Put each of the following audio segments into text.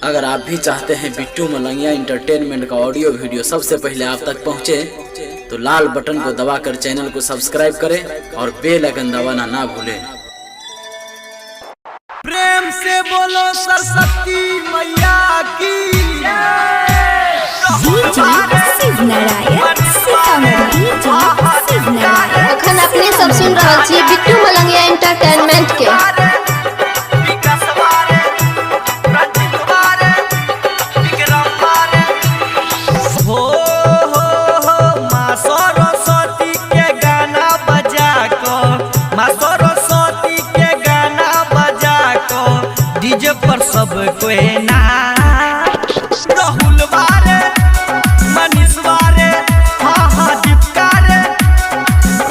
अगर आप भी चाहते हैं बिट्टू मलंगिया इंटरटेनमेंट का ऑडियो वीडियो सबसे पहले आप तक पहुंचे, तो लाल बटन को दबाकर चैनल को सब्सक्राइब करें और बेल आइकन दबाना ना भूलें। प्रेम से बोलो सरस्वती मैया की अखन अपने सब सुन रहा छी बिट्टू मलंगिया एंटरटेनमेंट के। डीजे पर सब कोई ना राहुल बारे मनीष बारे हाँ हाँ दीपिका रे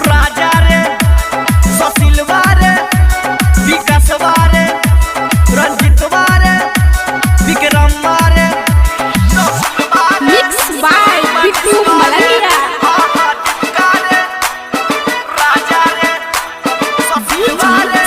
राजा रे सुशील बारे विकास बारे रंजित बारे विक्रम बारे मिक्स बाय बिट्टू मलंगिया। राजा रे सुशील बारे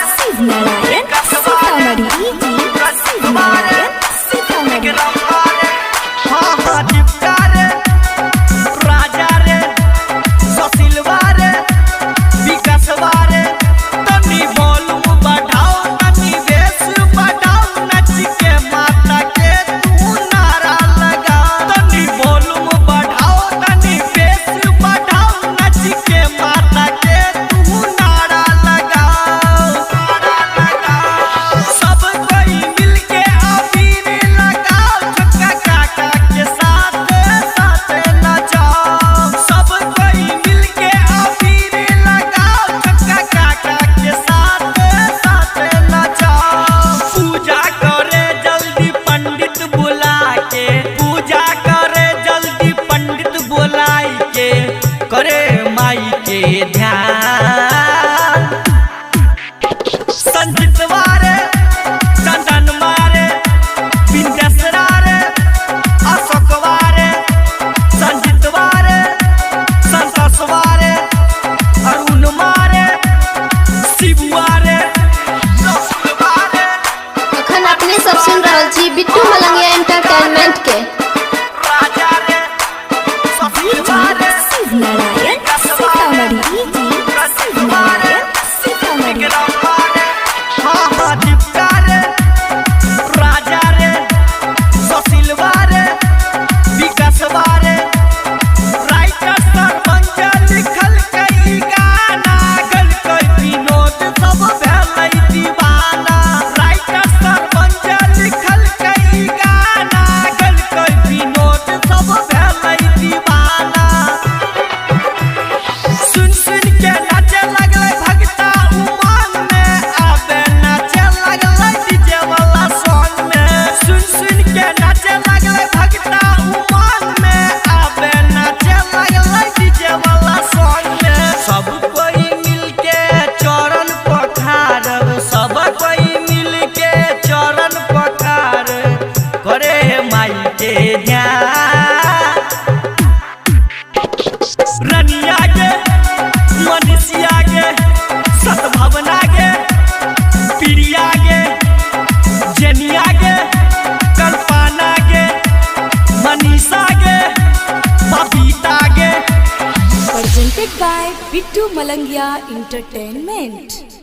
करे माई के ध्यान संजित वारे चंदन मारे बिंदेसरा रे अशोक वारे संजित वारे संतोष वारे अरुण मारे शिव वारे अखन अपने सब सुन रहा छी बिट्टू मलंगिया एंटरटेनमेंट के। रनिया गे मनीषिया गे सतभावना गे प्रिया गे जेनिया गे कल्पना गे मनीषा गे बबीता गे। Presented by Bittu Malangiya Entertainment।